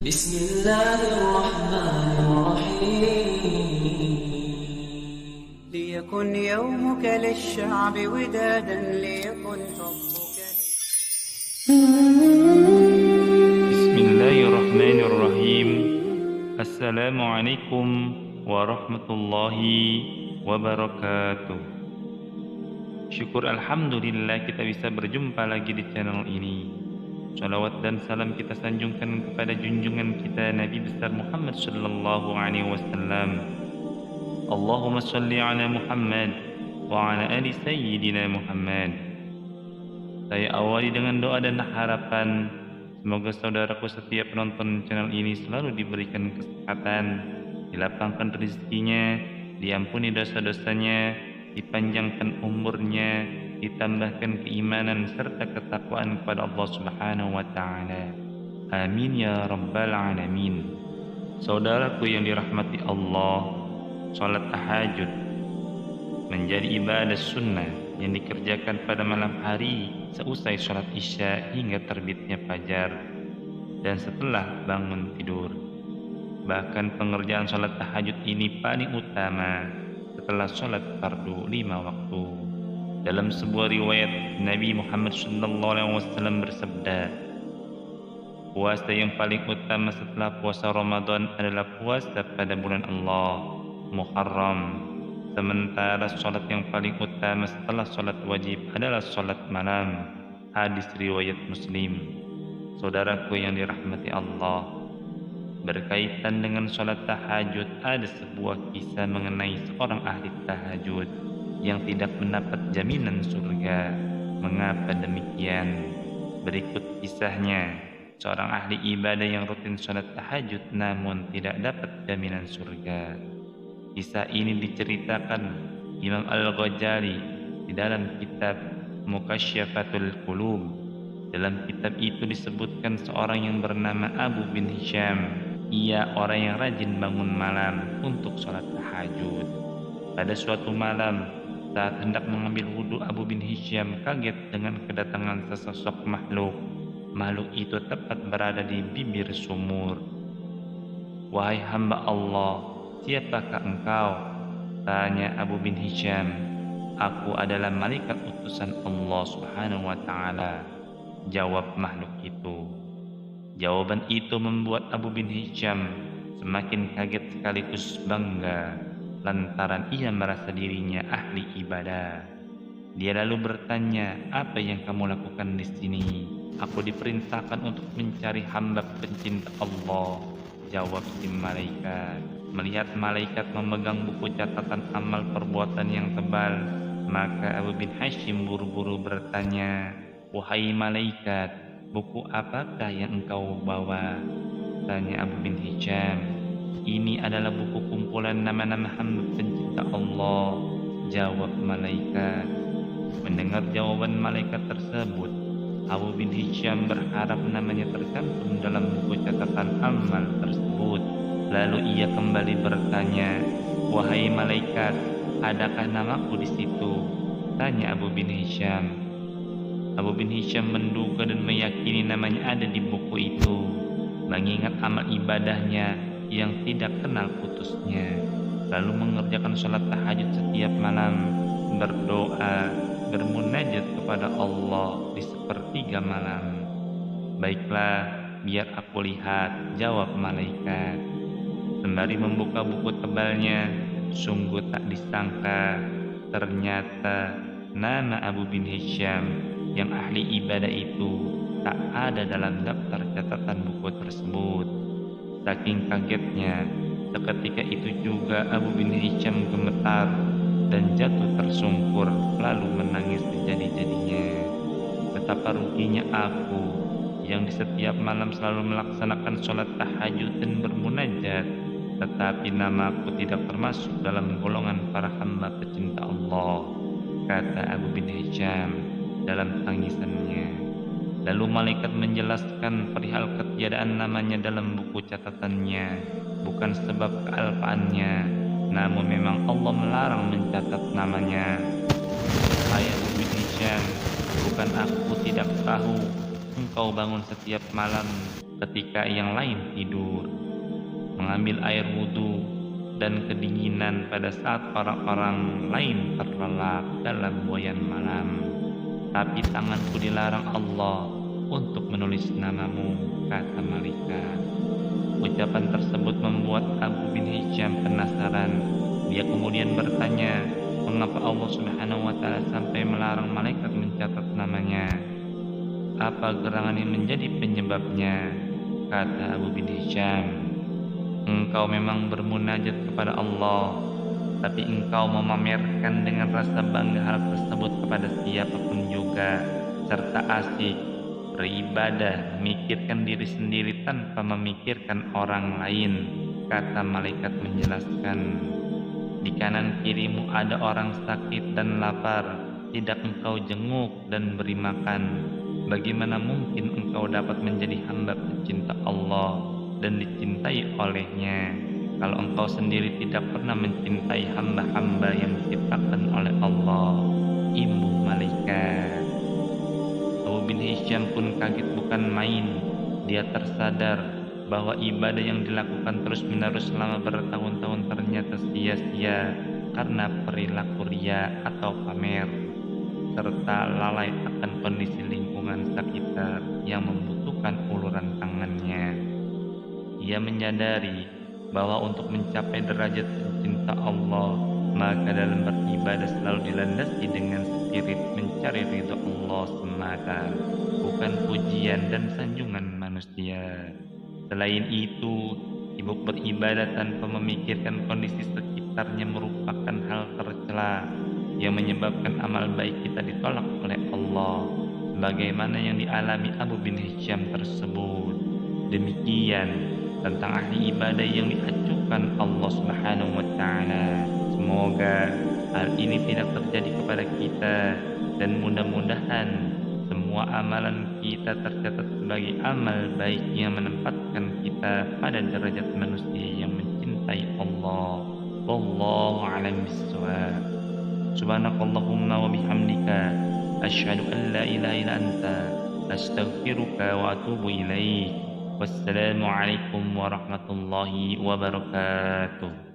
بسم الله الرحمن الرحيم ليكن يومك للشعب ودادا ليكن حبك Bismillahirrahmanirrahim. Assalamualaikum warahmatullahi wabarakatuh. Syukur alhamdulillah kita bisa berjumpa lagi di channel ini. Salawat dan salam kita sanjungkan kepada junjungan kita Nabi besar Muhammad sallallahu alaihi wasallam. Allahumma shalli ala Muhammad wa ala ali sayyidina Muhammad. Saya awali dengan doa dan harapan semoga saudaraku setiap penonton channel ini selalu diberikan kesehatan, dilapangkan rezekinya, diampuni dosa-dosanya, dipanjangkan umurnya, ditambahkan keimanan serta ketakwaan kepada Allah Subhanahu wa taala. Amin ya rabbal alamin. Saudaraku yang dirahmati Allah, salat tahajud menjadi ibadah sunnah yang dikerjakan pada malam hari seusai sholat isya hingga terbitnya fajar dan setelah bangun tidur. Bahkan pengerjaan sholat tahajud ini paling utama setelah sholat fardu 5 waktu. Dalam sebuah riwayat Nabi Muhammad SAW bersabda, puasa yang paling utama setelah puasa Ramadan adalah puasa pada bulan Allah Muharram. Sementara sholat yang paling utama setelah sholat wajib adalah sholat malam. Hadis riwayat Muslim. Saudaraku yang dirahmati Allah, berkaitan dengan sholat tahajud ada sebuah kisah mengenai seorang ahli tahajud yang tidak mendapat jaminan surga. Mengapa demikian? Berikut kisahnya. Seorang ahli ibadah yang rutin sholat tahajud namun tidak dapat jaminan surga. Kisah ini diceritakan Imam Al-Ghazali di dalam kitab Mukasyyafatul Qulub. Dalam kitab itu disebutkan seorang yang bernama Abu bin Hisham. Ia orang yang rajin bangun malam untuk sholat tahajud. Pada suatu malam, saat hendak mengambil wudhu, Abu bin Hisham kaget dengan kedatangan sesosok makhluk. Makhluk itu tepat berada di bibir sumur. Wahai hamba Allah, siapakah engkau? Tanya Abu bin Hisham. Aku adalah malaikat utusan Allah Subhanahu wa taala, jawab makhluk itu. Jawaban itu membuat Abu bin Hisham semakin kaget sekaligus bangga lantaran ia merasa dirinya ahli ibadah. Dia lalu bertanya, "Apa yang kamu lakukan di sini?" "Aku diperintahkan untuk mencari hamba pencinta Allah," jawab si malaikat. Melihat malaikat memegang buku catatan amal perbuatan yang tebal, maka Abu bin Hisham buru-buru bertanya, "Wahai malaikat, buku apakah yang engkau bawa?" Tanya Abu bin Hisham. "Ini adalah buku kumpulan nama-nama hamba pencinta Allah," jawab malaikat. Mendengar jawaban malaikat tersebut, Abu bin Hisham berharap namanya tercantum dalam buku catatan amal tersebut. Lalu ia kembali bertanya, "Wahai malaikat, adakah namaku di situ?" Tanya Abu bin Hisham. Abu bin Hisham menduga dan meyakini namanya ada di buku itu, mengingat amal ibadahnya yang tidak kenal putusnya. Lalu mengerjakan sholat tahajud setiap malam, berdoa, bermunajat kepada Allah di sepertiga malam. "Baiklah, biar aku lihat," jawab malaikat. Sembari membuka buku tebalnya, sungguh tak disangka, ternyata nama Abu bin Hisham yang ahli ibadah itu tak ada dalam daftar catatan buku tersebut. Saking kagetnya, seketika itu juga Abu bin Hisham gemetar dan jatuh tersungkur lalu menangis sejadi-jadinya. "Betapa ruginya aku yang di setiap malam selalu melaksanakan sholat tahajud dan bermunajat, tetapi namaku tidak termasuk dalam golongan para hamba pecinta Allah," kata Abu bin Hisham dalam tangisannya. Lalu malaikat menjelaskan perihal ketiadaan namanya dalam buku catatannya bukan sebab kealpaannya, namun memang Allah melarang mencatat namanya. "Hai Abu bin Hisham, bukan aku tidak tahu engkau bangun setiap malam ketika yang lain tidur, mengambil air wudhu dan kedinginan pada saat orang-orang lain terlelap dalam buayan malam. Tapi tanganku dilarang Allah untuk menulis namamu, kata malaikat. Ucapan tersebut membuat Abu bin Hisham penasaran. Dia kemudian bertanya, mengapa Allah Subhanahu wa Ta'ala sampai melarang malaikat mencatat namanya? Apa gerangan yang menjadi penyebabnya? Kata Abu bin Hisham, engkau memang bermunajat kepada Allah, tapi engkau memamerkan dengan rasa bangga hal tersebut kepada siapapun juga, serta asik beribadah, memikirkan diri sendiri tanpa memikirkan orang lain. Kata malaikat menjelaskan, di kanan kirimu ada orang sakit dan lapar, tidak engkau jenguk dan beri makan. Bagaimana mungkin engkau dapat menjadi hamba pecinta Allah dan dicintai olehnya, kalau engkau sendiri tidak pernah mencintai hamba-hamba yang diciptakan oleh Allah? Imbuh malaikat. Abu bin Hisham pun kaget bukan main. Dia tersadar bahwa ibadah yang dilakukan terus-menerus selama bertahun-tahun ternyata sia-sia karena perilaku riya atau pamer, serta lalai akan kondisi lingkungan sekitar yang membutuhkan uluran tangannya. Ia menyadari bahwa untuk mencapai derajat pencinta Allah, maka dalam beribadah selalu dilandasi dengan spirit mencari ridho Allah semata, bukan pujian dan sanjungan manusia. Selain itu, sibuk beribadah tanpa memikirkan kondisi sekitarnya merupakan hal tercela yang menyebabkan amal baik kita ditolak oleh Allah, sebagaimana yang dialami Abu bin Hisham tersebut. Demikian tentang ahli ibadah yang diacuhkan Allah Subhanahu wa Ta'ala. Semoga hal ini tidak terjadi kepada kita, dan mudah-mudahan semua amalan kita tercatat sebagai amal baik yang menempatkan kita pada derajat manusia yang mencintai Allah. Wallahu a'lam bishawab. Subhanakallahumma wa bihamdika asyhadu an la ilaha illa anta astaghfiruka wa atubu ilaik. Wassalamualaikum warahmatullahi wabarakatuh.